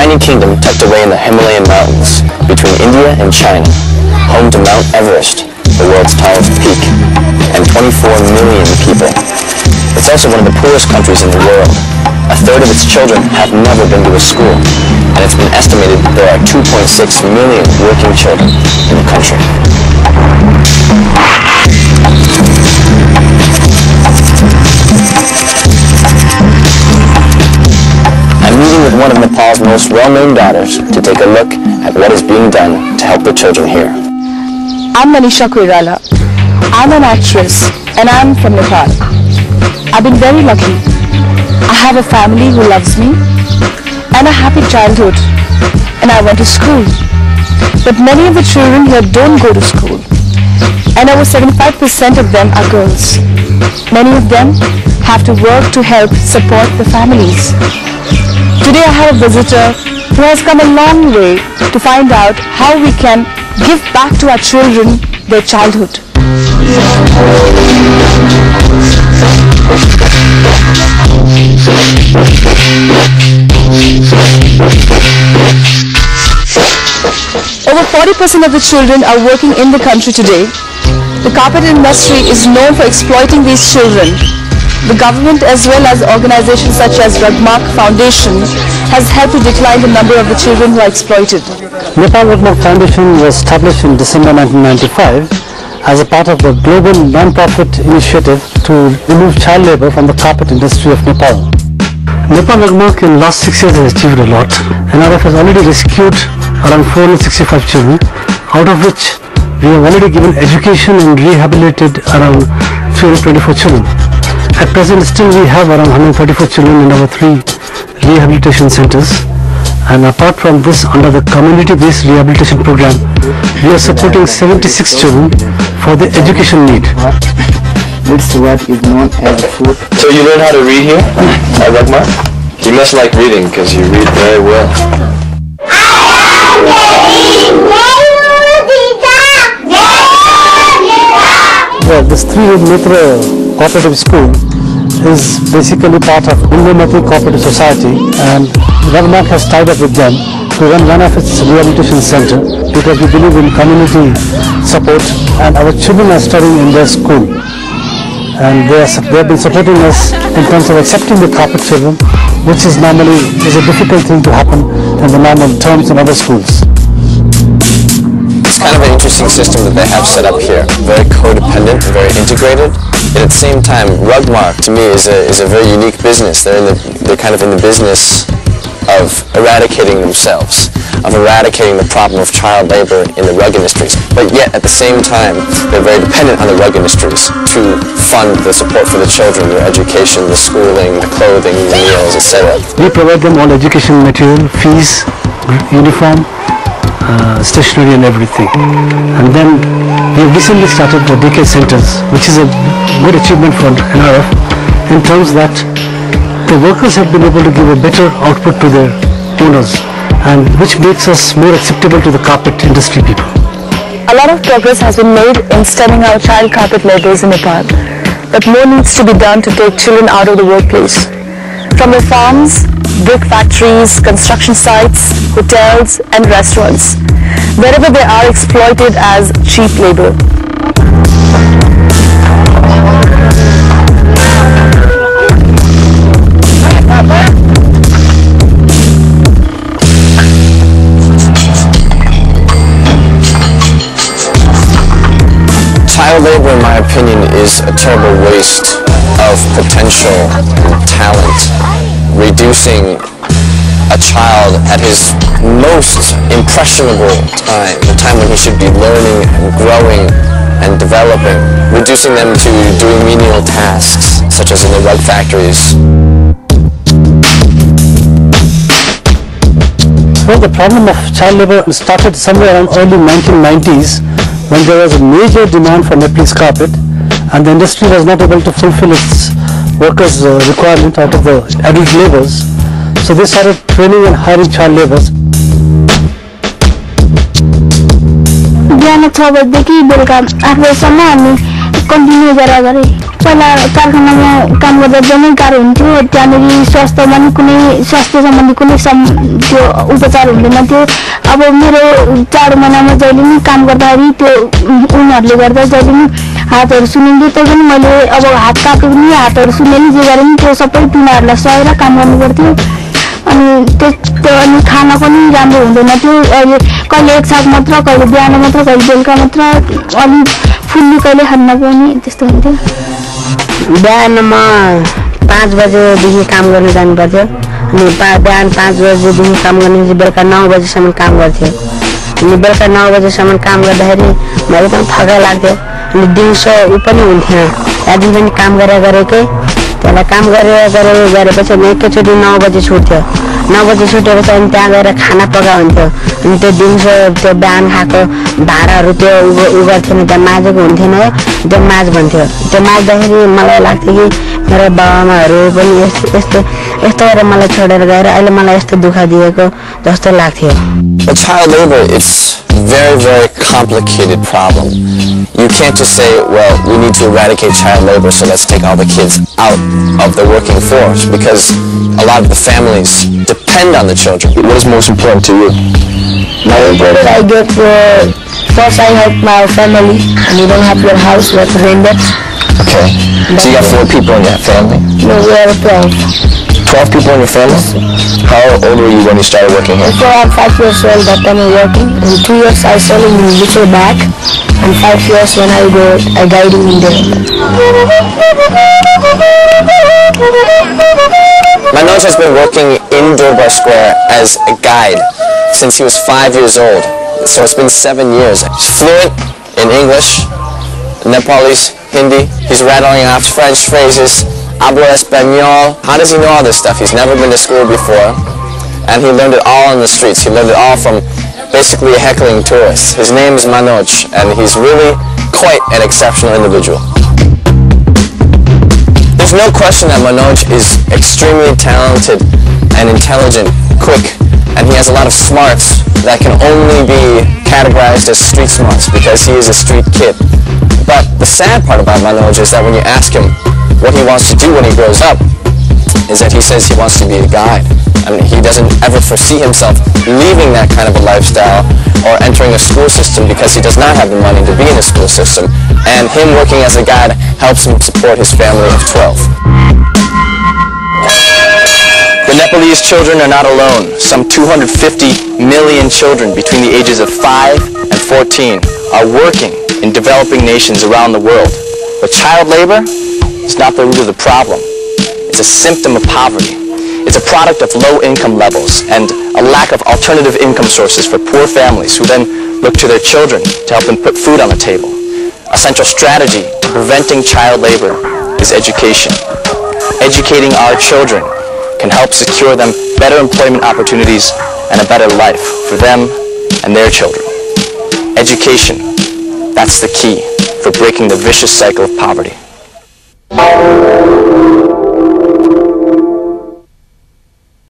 tiny kingdom tucked away in the Himalayan mountains between India and China, home to Mount Everest, the world's tallest peak, and 24 million people. It's also one of the poorest countries in the world. A third of its children have never been to a school, and it's been estimated that there are 2.6 million working children in the country. I'm meeting with one of Nepal's most well-known daughters to take a look at what is being done to help the children here. I'm Manisha Koirala. I'm an actress and I'm from Nepal. I've been very lucky. I have a family who loves me and a happy childhood, and I went to school. But many of the children here don't go to school, and over 75% of them are girls. Many of them have to work to help support the families. Today I have a visitor who has come a long way to find out how we can give back to our children their childhood. Over 40% of the children are working in the country today. The carpet industry is known for exploiting these children. The government as well as organizations such as Rugmark Foundation has helped to decline the number of the children who are exploited. Nepal Rugmark Foundation was established in December 1995 as a part of the global non-profit initiative to remove child labor from the carpet industry of Nepal. Nepal Rugmark in the last 6 years has achieved a lot. NRF has already rescued around 465 children, out of which we have already given education and rehabilitated around 324 children. At present, still we have around 134 children in our 3 rehabilitation centers, and apart from this, under the community-based rehabilitation program, we are supporting 76 children for their education need. This is what is known as food. So you learn how to read here at Rugmark? You must like reading because you read very well. Well, this 3-Mitra cooperative school is basically part of Indomati Cooperative Society, and Rugmark has tied up with them to run one of its rehabilitation center because we believe in community support, and our children are studying in their school, and they have been supporting us in terms of accepting the carpet children, which is normally a difficult thing to happen in the normal terms in other schools. It's kind of an interesting system that they have set up here. Very codependent and very integrated. But at the same time, Rugmark to me is a very unique business. They're kind of in the business of eradicating themselves, of eradicating the problem of child labor in the rug industries. But yet at the same time, they're very dependent on the rug industries to fund the support for the children, their education, the schooling, the clothing, the meals, etc. We provide them all education material, fees, uniform, stationery and everything. And then we have recently started the daycare centers, which is a good achievement for NRF in terms that the workers have been able to give a better output to their owners, and which makes us more acceptable to the carpet industry people. A lot of progress has been made in stemming out child carpet laborers in Nepal, but more needs to be done to take children out of the workplace. From the farms, brick factories, construction sites, hotels and restaurants, wherever they are exploited as cheap labor. Child labor, in my opinion, is a terrible waste of potential and talent, reducing a child at his most impressionable time, the time when he should be learning and growing and developing, reducing them to doing menial tasks, such as in the rug factories. Well, the problem of child labor started somewhere around early 1990s, when there was a major demand for Nepalese carpet, and the industry was not able to fulfill its workers' requirement out of the adult laborers. So they started training and hiring child laborers. बिहान 6 बजेदेखि बेलुका 8 बजेसम्म हामी continue गरेर पहिला कारखानामा काम गर्दा जनै गाह्रो हुन्थ्यो त्यहाँनेरि स्वास्थ्यमा नि कुनै स्वास्थ्य सम्बन्धी कुनै त्यो उपचार हुँदैन थियो अब मेरो 4 महिनामा जहिले नि काम गर्दाखेरि त्यो उनीहरूले गर्दा जहिले नि हातहरू सुनिन्थ्यो त्यही पनि मैले अब हात काटेको नि हातहरू सुने नि जे गरे नि त्यो सबै तिनीहरूलाई सहेर काम गर्नु पर्थ्यो अनि त्यो अनि खाना पनि राम्रो हुँदैन थियो अहिले कहिले एक साग मात्र कहिले बिहान मात्र कहिले बेलुका मात्र अलि फुल्ली कहिले खान नपाउने त्यस्तो हुन्थ्यो बिहानमा 5 बजेदेखि काम गर्न जानु पर्थ्यो अनि बिहान 5 बजेदेखि काम गर्ने बेलुका 9 बजेसम्म काम गर्थ्यो अनि बेलुका 9 बजेसम्म काम गर्दाखेरि मलाई एकदम थकाइ लाग्थ्यो अनि दिउँसो उ पनि हुन्थेन त्यहाँदेखि पनि काम गरेकै त्यसलाई काम गरेपछि अनि एकैचोटि 9 बजे छुट्थ्यो 9 बजे छुटेपछि अनि त्यहाँ गएर खाना पकाउँथ्यो अनि त्यो दिउँसो त्यो बिहान खाएको भाँडाहरू त्यो उ गर्थेन त्यहाँ माझेको हुन्थेन है त्यो माझ भन्थ्यो त्यो माझ्दाखेरि मलाई लाग्थ्यो कि मेरो बाबाआमाहरू पनि यस्तो गरेर मलाई छोडेर गएर अहिले मलाई यस्तो दुःख दिएको जस्तो लाग्थ्यो Child labor, it's very, very complicated problem. You can't just say, well, we need to eradicate child labor, so let's take all the kids out of the working force, because a lot of the families depend on the children. What is most important to you? My important, I get first I help my family, and you don't have your house, you have to rent it. Okay. So you got 4 people in your family? No, we are 12. 12 people in your family? How old were you when you started working here? Before I'm 5 years old, that time I'm working. In 2 years I selling in little bag, and 5 years when I guiding in there. Manoj has been working in Durbar Square as a guide since he was 5 years old. So it's been 7 years. He's fluent in English, Nepalese, Hindi. He's rattling off French phrases. Hablo Espanol. How does he know all this stuff? He's never been to school before, and he learned it all on the streets. He learned it all from basically heckling tourists. His name is Manoj, and he's really quite an exceptional individual. There's no question that Manoj is extremely talented and intelligent, quick, and he has a lot of smarts that can only be categorized as street smarts because he is a street kid. But the sad part about Manoj is that when you ask him what he wants to do when he grows up, is that he says he wants to be a guide. I mean, he doesn't ever foresee himself leaving that kind of a lifestyle or entering a school system because he does not have the money to be in a school system. And him working as a guide helps him support his family of 12. The Nepalese children are not alone. Some 250 million children between the ages of 5 and 14 are working in developing nations around the world. But child labor is not the root of the problem. It's a symptom of poverty. It's a product of low income levels and a lack of alternative income sources for poor families who then look to their children to help them put food on the table. A central strategy to preventing child labor is education. Educating our children can help secure them better employment opportunities and a better life for them and their children. Education, that's the key for breaking the vicious cycle of poverty.